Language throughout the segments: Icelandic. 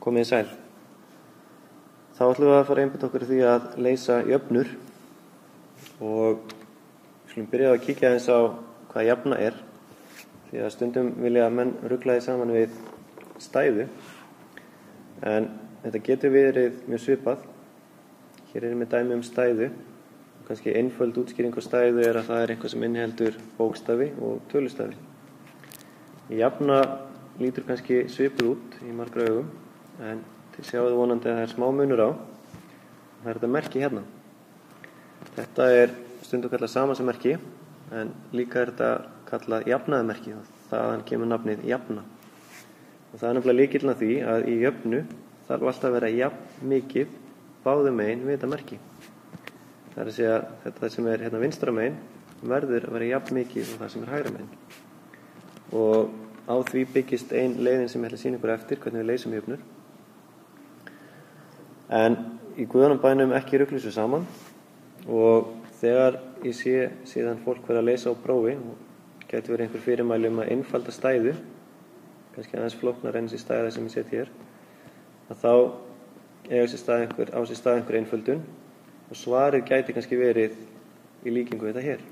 Komið sæl. Þá ætlum við að fara að einbeita okkur í því að leysa jöfnur og við skulum byrja að kíkja aðeins á hvað jafna er, því að stundum vilja menn rugla því saman við stæðu, en þetta getur verið mjög svipað. Hér er með dæmi stæðu og kannski einföld útskýring á stæðu er að það er eitthvað sem inniheldur bókstafi og tölustafi. Jafna lítur kannski svipuð út í margra augum, en þið sjáðu vonandi að það er smá munur á. Það er þetta merki hérna. Þetta er stundum kallað samansmerki, en líka er þetta kallað jafnaðarmerki og þaðan kemur nafnið jafna. Og það er nefnilega lykillinn að því að í jöfnu þarf alltaf að vera jafn mikið báðum megin við þetta merki. Það er að segja að þetta sem er hérna vinstra megin verður að vera jafn mikið og það sem er hægra megin. Og á því byggist ein leiðin sem ég ætla að sýna ykkur eftir, hvernig við leysum jöfnur. En í guðanum bænum ekki rugla þessu saman, og þegar ég sé síðan fólk vera að leysa á prófi, og getur verið einhver fyrirmæli að einfalda stæðu, kannski aðeins flóknar enn þessi stæða sem ég set hér, að þá á sér stað einhver einföldun, og svarið gæti kannski verið í líkingu við þetta hér.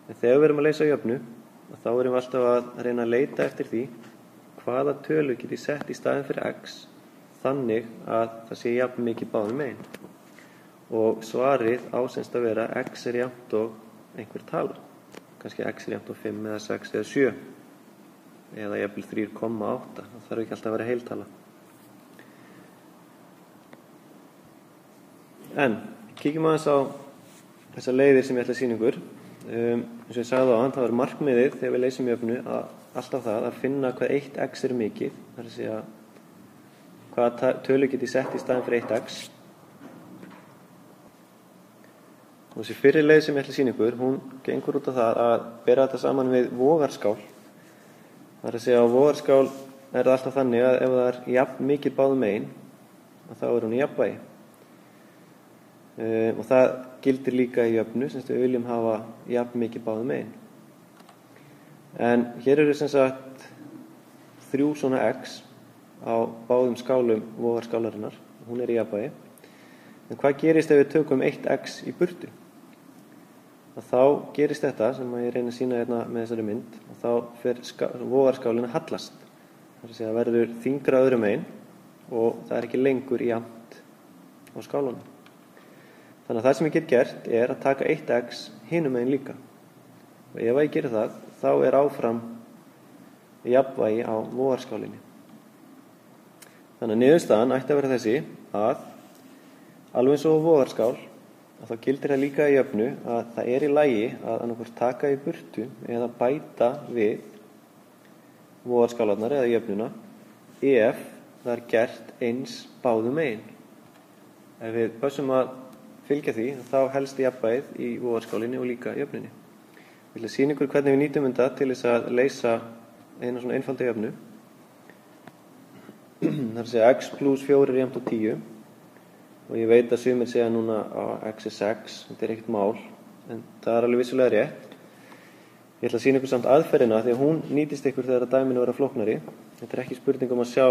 En þegar við erum að leysa jöfnu, þá erum við alltaf að reyna að leita eftir því hvaða tölu get ég sett í staðinn fyrir x, þannig að það sé jafn mikið báðum megin. Og svarið á semst að vera x er jafnt og einhver tala. Kannski x er jafnt og 5 eða 6 eða 7. Eða jafnvel 3,8. Það þarf ekki alltaf að vera heiltala. En kíkjum aðeins á þessar leiðir sem ég ætla að sýna ykkur. Eins og ég sagði á hann, það var markmiðið þegar við leysum jöfnu alltaf það að finna hvað 1x er mikið. Það er að segja hvaða tölu get ég sett í staðinn fyrir 1x. Og þessi fyrri leið sem ég ætla að sýna ykkur, hún gengur út á það að bera þetta saman við vogarskál. Það er að segja á vogarskál er það alltaf þannig að ef það er jafn mikið báðum megin, þá er hún í jafnvægi. Og það gildir líka í jöfnu, sem við viljum hafa jafn mikið báðum megin. En hér eru sem sagt 3 svona x á báðum skálum vogarskálarinnar. Hún er í jafnvægi. En hvað gerist ef við tökum 1x í burtu? Þá gerist þetta sem ég reyna að sýna hérna með þessari mynd, og þá fer vogarskálinn að hallast. Það er að segja að verður þyngra öðrum megin og það er ekki lengur jafnt á skálunum. Þannig að það sem ég get gert er að taka 1x hinum megin líka. Og ef ég gerir það, þá er áfram jafnvægi á vogarskálinni. Þannig að niðurstaðan ætti að vera þessi að alveg eins og vogarskál, að þá gildir það líka í jöfnu að það er í lagi að annarkvort taka í burtu eða bæta við vogarskálarnar eða jöfnuna ef það er gert eins báðum megin. Ef við passum að fylgja því, þá helst jafnvægið í vogarskálinni og líka jöfnunni. Ég vil sýna ykkur hvernig við nýtum þetta til þess að leysa eina svona einfalda jöfnu. Það er að segja x plus 4 er jafnt og 10, og ég veit að sumir segja núna að x er 6, þetta er ekkert mál, en það er alveg vissulega rétt. Ég ætla að sýna ykkur samt aðferðina, því að hún nýtist ykkur þegar dæminu vera flóknari. Þetta er ekki spurning um að sjá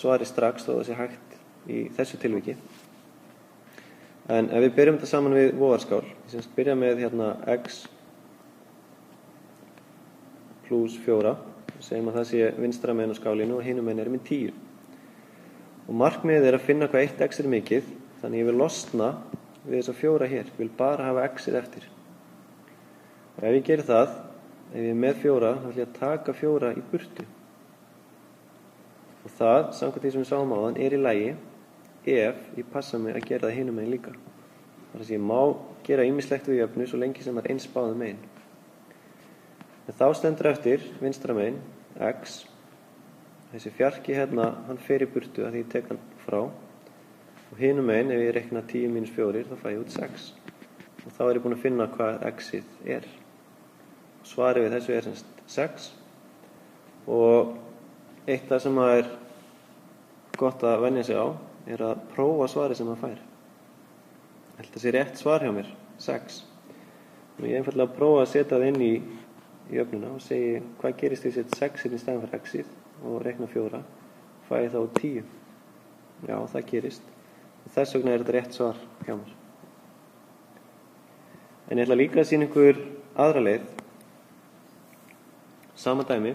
svari strax þó það sé hægt í þessu tilviki. En ef við byrjum þetta saman við vogarskál, ég byrja með hérna x plus 4, segjum að það sé vinstra megin á skálinu og hinum megin er með 10. Og markmiðið er að finna hvað 1x er mikið, þannig ég vil losna við þessa 4 hér, ég vil bara hafa x-ið eftir. Og ef ég gerir það, ef ég er með 4, þá ætla ég að taka 4 í burtu. Og það, samkvæmt því sem við sáum áðan, er í lagi ef ég passa mig að gera það hinum megin líka. Það er að ég má gera ýmislegt við jöfnu svo lengi sem það er eins báðum megin. En þá stendur eftir vinstra megin x. Þessi fjarki hérna, hann fer í burtu að því ég tek hann frá. Og hinum megin, ef ég reikna 10 mínus 4, þá fæ ég út 6. Og þá er ég búin að finna hvað x-ið er. Svarið við þessu er semst 6. Og eitt það sem er gott að venja sig á er að prófa svarið sem maður fær. Ég held að það sé rétt svar hjá mér, 6. Og ég einfaldlega prófa að setja það inn í jöfnuna og segi hvað gerist því að setja 6 inn í staðinn fyrir x-ið og reikna 4, fæ ég þá 10. Já, það gerist. Og þess vegna er þetta rétt svar hjá mér. En ég ætla líka að sýna ykkur aðra leið. Sama dæmi,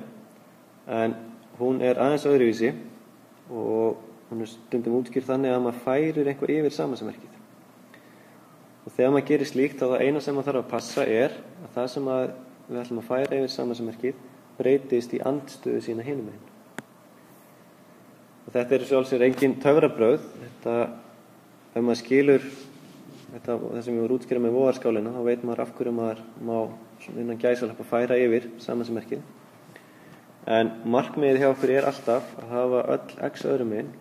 en hún er aðeins öðruvísi og hún er stundum útskýrð þannig að maður færir eitthvað yfir samasemmerkið. Og þegar maður gerir slíkt, þá það eina sem maður þarf að passa er að það sem við ætlum að færa yfir samasemmerkið breytist í andstöðu sína hinum megin. Og þetta er sjálfsögðu engin töfrabrögð. Þetta, ef maður skilur þetta, það sem ég var útskýra með vogarskálina, þá veit maður af hverju maður má innan gæsalappa færa yfir samasemmerkið. En markmiðið hjá okkur er alltaf að hafa öll x öðrum megin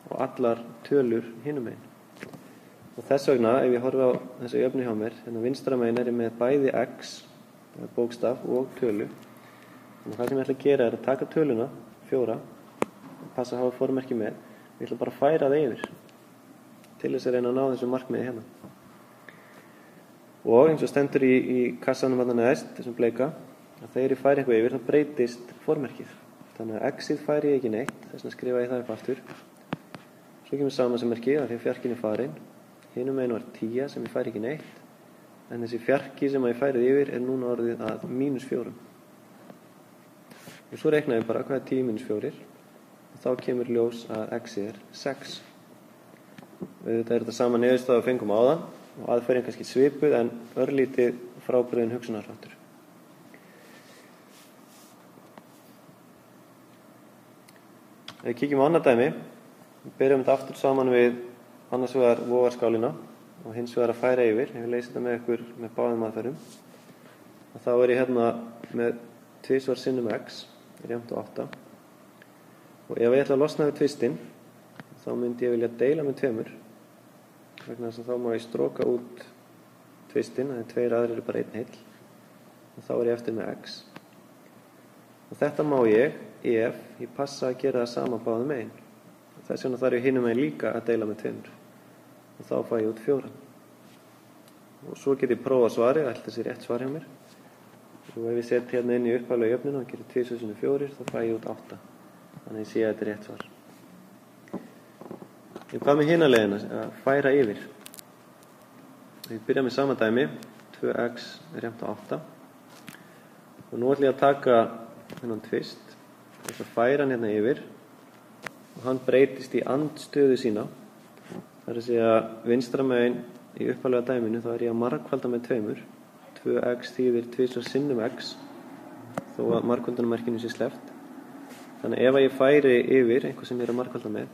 og allar tölur hinum megin. Og þess vegna, ef ég horfi á þessu jöfnu hjá mér, hérna vinstra megin er ég með bæði x, bókstaf og tölu. Þannig að það sem ég ætla að gera er að taka töluna, 4, passa að hafa formerki með. Ég ætla bara að færa það yfir til þess að reyna að ná þessu markmiði hérna. Og eins og stendur í kassanum að neðst, þessum bleika, að þegar ég færi eitthvað yfir, þá breytist formerkið. Þannig að x-ið færi ég ekki neitt, þess vegna skrifa ég það upp aftur. Svo kemur samasemmerki að því að fjarkinn er farin. Hinum megin var 10 sem ég færi ekki neitt, en þessi fjarki sem ég færið yfir er núna orðið að -4. Og svo reikna ég bara hvað er 10 - 4 og þá kemur ljós að x er 6. Þetta er þetta sama niðurstaða við fengum áðan og aðferðin kannski svipuð en örlítið frábrugðin hugsunarháttur. Ef við kíkjum á annað dæmi, við byrjum þetta aftur saman við annars vegar vogarskálina og hins vegar að færa yfir. Ef við leysum þetta með ykkur með báðum aðferðum, og þá er ég hérna með 2 sinnum x er jafnt á 8. Og ef ég ætla að losna við tvistinn, þá myndi ég vilja deila með 2, vegna þess að þá má ég stróka út tvistinn, þannig að 2 aðrir eru bara 1 heill, og þá er ég eftir með x. Og þetta má ég ef ég passa að gera það sama báðum megin. Þess vegna þarf ég hinum megin líka að deila með 2, og þá fæ ég út 4. Og svo get ég prófa svarið, allt þessi rétt svar hjá mér. Og ef ég set hérna inn í upphaflega jöfnuna og gerir 2 sinnum 4, þá fæ ég út 8. Þannig að ég sé að þetta er rétt svar. En hvað með hina leiðina að færa yfir? Við byrjum með sama dæmi, 2x er jafnt á 8. Og nú ætlum ég að taka þennan tvist, ég ætla að færa hann hérna yfir og hann breytist í andstöðu sína. Það er að segja vinstra megin í upphaflega dæminu, þá er ég að margfalda með 2. 2x þýðir 2 sinnum x, þó að margfaldunarmerkinu sé sleppt. Þannig ef ég færi yfir eitthvað sem ég er að margfalda með,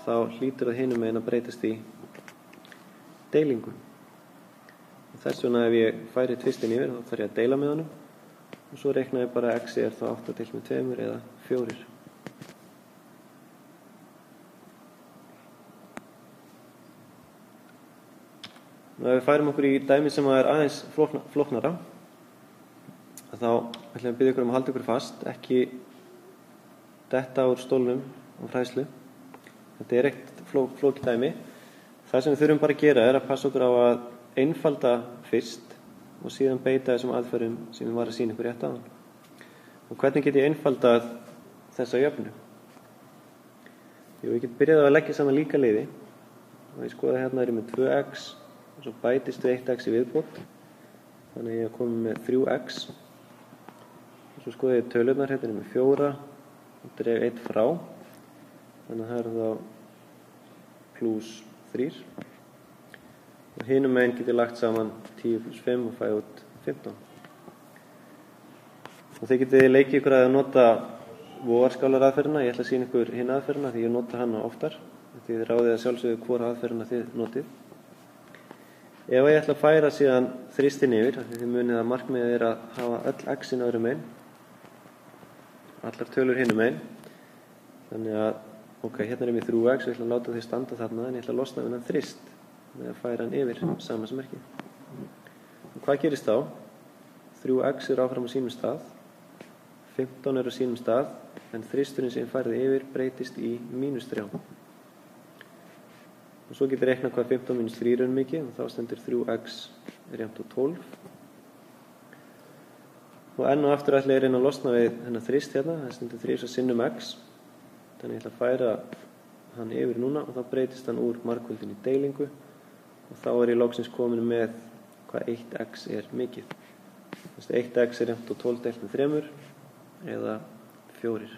þá hlýtur að hinum megin að breytast í deilingu. Og þess vegna ef ég færi tvistinn yfir, þá þarf ég að deila með honum, og svo reikna ég bara að x er þá 8 deilt með 2 eða 4. Nú ef við færum okkur í dæmi sem er aðeins flóknara, þá ætlum ég að biðja ykkur um að halda ykkur fast, ekki detta úr stólnum og fræðslu. Þetta er eitt flókið dæmi. Það sem við þurfum bara að gera er að passa okkur á að einfalda fyrst og síðan beita þessum aðferðum sem ég var að sýna ykkur rétt áðan. Og hvernig get ég einfaldað þessa jöfnu? Ég get byrjað að leggja saman líka leiði og ég skoða hérna er ég með 2x og svo bætist við 1x í viðbót, þannig að ég er komið með 3x og svo skoða ég tölurnar, hérna er ég með 4 og dreg 1 frá, þannig að það er þá plus 3 og hinum megin get ég lagt saman 10 plus 5 og fæ út 15. Og þið getið leikið ykkur að nota vogarskálar-aðferðina. Ég ætla að sýna ykkur hina aðferðina því ég nota hana oftar, því þið ráðið að sjálfsögðu hvora aðferðina þið notið. Ef ég ætla að færa síðan þristinn yfir, því þið munið að markmiðið er að hafa öll x-in öðrum megin, allar tölur hinum megin, þannig að ok, hérna er ég með 3x og ég ætla að láta því standa þarna, en ég ætla að losna við hann þrist með að færa hann yfir samasemmerkið. Og hvað gerist þá? 3x er áfram á sínum stað, 15 er á sínum stað, en þristurinn sem ég færði yfir breytist í -3. Og svo getur ég reiknað hvað 15 - 3 er mikið, og þá stendur 3x er jafnt á 12. Og enn og aftur ætla ég að reyna að losna við hennar þrist hérna, það stendur 3 sinnum x, þannig ég ætla að færa hann yfir núna og þá breytist hann úr margföldun í deilingu og þá ég loksins komin með hvað 1x mikið. 1x jafnt á 12 deilt með 3 eða 4.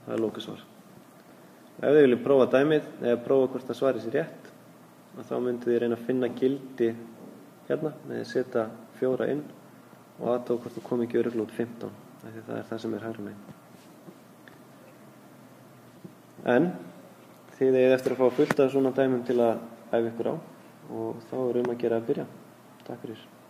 Það lokasvar. Ef þið viljið prófa dæmið eða prófa hvort það svarið sé rétt, þá myndið þið reyna að finna gildi hérna með að setja 4 inn og athuga hvort það kom ekki örugglega út 15, því það það sem hægra megin. En þið eigið eftir að fá fullt af svona dæmum til að æfa ykkur á og þá að gera að byrja. Takk fyrir.